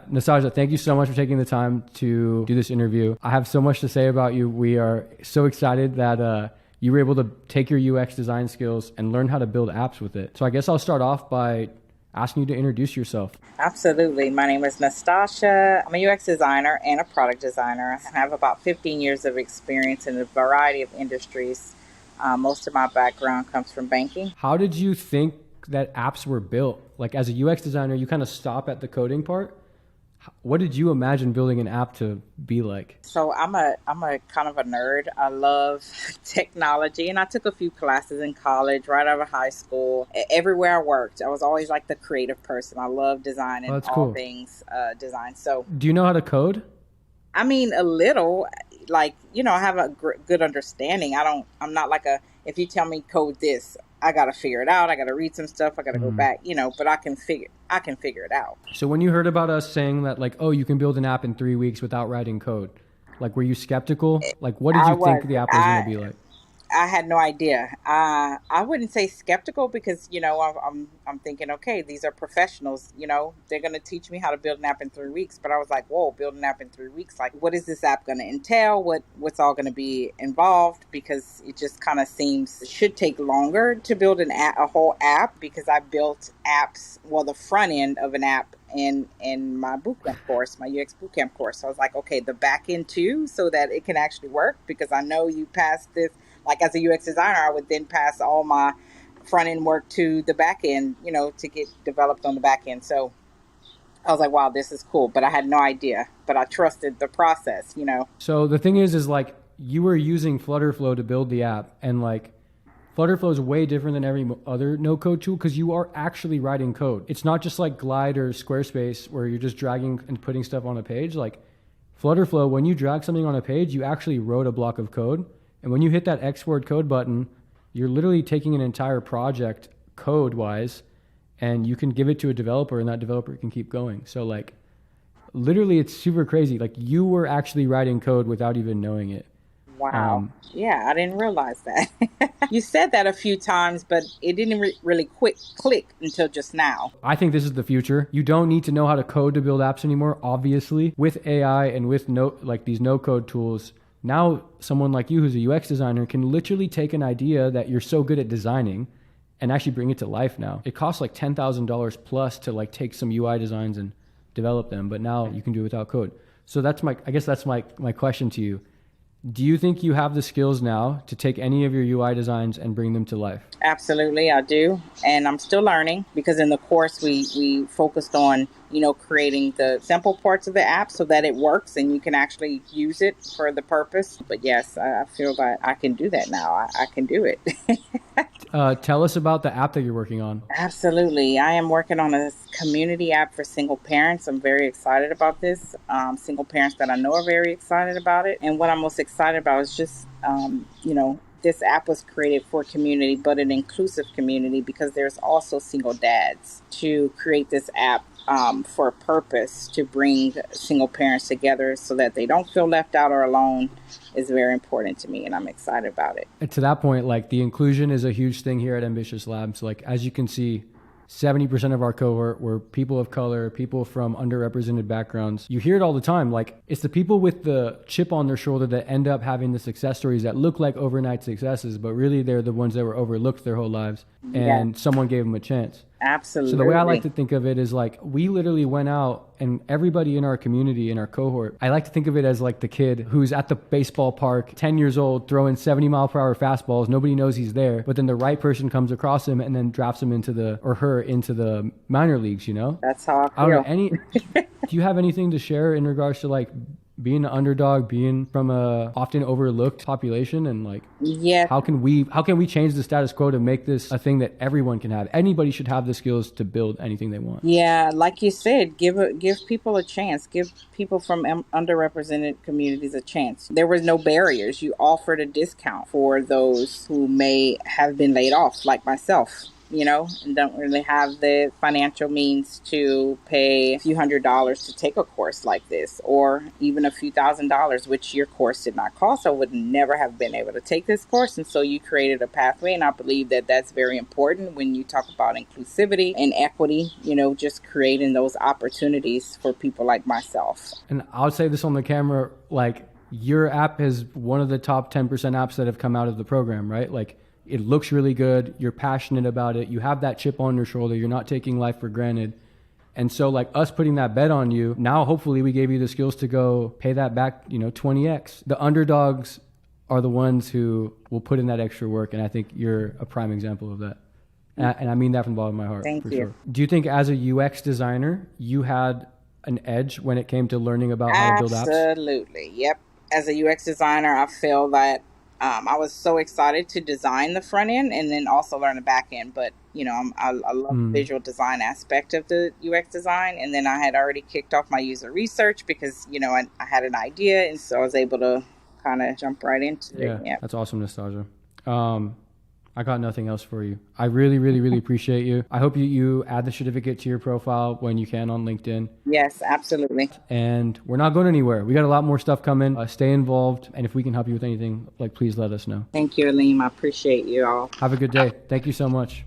Nastasia, thank you so much for taking the time to do this interview. I have so much to say about you. We are so excited that you were able to take your UX design skills and learn how to build apps with it. So I guess I'll start off by asking you to introduce yourself. Absolutely. My name is Nastasia. I'm a UX designer and a product designer. I have about 15 years of experience in a variety of industries. Most of my background comes from banking. How did you think that apps were built? Like as a UX designer, you kind of stop at the coding part. What did you imagine building an app to be like? So I'm a kind of a nerd. I love technology, and I took a few classes in college, right out of high school. Everywhere I worked, I was always like the creative person. I love design and all things design. So, do you know how to code? I mean, a little. Like, I have a good understanding. I'm not like if you tell me code this, I got to figure it out. I got to read some stuff. I got to go back, but I can figure it out. So when you heard about us saying that, like, oh, you can build an app in 3 weeks without writing code, like, were you skeptical? Like, what did you think the app was going to be like? I had no idea. I wouldn't say skeptical because, I'm thinking, okay, these are professionals, they're going to teach me how to build an app in 3 weeks. But I was like, whoa, build an app in 3 weeks. Like, what is this app going to entail? What's all going to be involved? Because it just kind of seems it should take longer to build a whole app, because I built apps, the front end of an app in my bootcamp course, my UX bootcamp course. So I was like, okay, the back end too, so that it can actually work, because I know you passed this. Like as a UX designer, I would then pass all my front end work to the back end, to get developed on the back end. So I was like, wow, this is cool. But I had no idea, but I trusted the process, So the thing is like you were using Flutter Flow to build the app, and like Flutter Flow is way different than every other no code tool because you are actually writing code. It's not just like Glide or Squarespace where you're just dragging and putting stuff on a page. Like Flutter Flow, when you drag something on a page, you actually wrote a block of code. And when you hit that export code button, you're literally taking an entire project code-wise, and you can give it to a developer, and that developer can keep going. So like, literally, it's super crazy. Like you were actually writing code without even knowing it. Wow. Yeah, I didn't realize that. You said that a few times, but it didn't really click until just now. I think this is the future. You don't need to know how to code to build apps anymore, obviously. With AI and with these no-code tools, now someone like you who's a UX designer can literally take an idea that you're so good at designing and actually bring it to life now. It costs like $10,000 plus to like take some UI designs and develop them, but now you can do it without code. So I guess that's my question to you. Do you think you have the skills now to take any of your UI designs and bring them to life? Absolutely, I do. And I'm still learning, because in the course we focused on, creating the simple parts of the app so that it works and you can actually use it for the purpose. But yes, I feel that I can do that now. I can do it. Tell us about the app that you're working on. Absolutely. I am working on a community app for single parents. I'm very excited about this. Single parents that I know are very excited about it. And what I'm most excited about is just, this app was created for community, but an inclusive community, because there's also single dads. To create this app for a purpose to bring single parents together so that they don't feel left out or alone is very important to me, and I'm excited about it. And to that point, like the inclusion is a huge thing here at Ambitious Labs. Like as you can see, 70% of our cohort were people of color, people from underrepresented backgrounds. You hear it all the time. Like it's the people with the chip on their shoulder that end up having the success stories that look like overnight successes, but really they're the ones that were overlooked their whole lives, and someone gave them a chance. Absolutely. So the way I like to think of it is like we literally went out, and everybody in our community, in our cohort, I like to think of it as like the kid who's at the baseball park, 10 years old, throwing 70-mile-per-hour fastballs. Nobody knows he's there, but then the right person comes across him and then drafts him into the minor leagues, That's how I feel. Do you have anything to share in regards to like being an underdog, being from a often overlooked population, and like, how can we change the status quo to make this a thing that everyone can have? Anybody should have the skills to build anything they want. Yeah, like you said, give people a chance. Give people from underrepresented communities a chance. There was no barriers. You offered a discount for those who may have been laid off, like myself. and don't really have the financial means to pay a few $100s to take a course like this, or even a few $1,000s, which your course did not cost. I would never have been able to take this course. And so you created a pathway. And I believe that that's very important when you talk about inclusivity and equity, just creating those opportunities for people like myself. And I'll say this on the camera, like, your app is one of the top 10% apps that have come out of the program, right? Like, it looks really good. You're passionate about it. You have that chip on your shoulder. You're not taking life for granted. And so, like, us putting that bet on you, now hopefully we gave you the skills to go pay that back, 20x. The underdogs are the ones who will put in that extra work. And I think you're a prime example of that. And I mean that from the bottom of my heart. Thank for you. Sure. Do you think as a UX designer, you had an edge when it came to learning about how to build apps? Absolutely. Yep. As a UX designer, I feel that I was so excited to design the front end and then also learn the back end. But, I love the visual design aspect of the UX design. And then I had already kicked off my user research because, I had an idea. And so I was able to kind of jump right into it. Yeah. That's awesome, Nastasia. I got nothing else for you. I really, really, really appreciate you. I hope you add the certificate to your profile when you can on LinkedIn. Yes, absolutely. And we're not going anywhere. We got a lot more stuff coming. Stay involved. And if we can help you with anything, please let us know. Thank you, Alim. I appreciate you all. Have a good day. Thank you so much.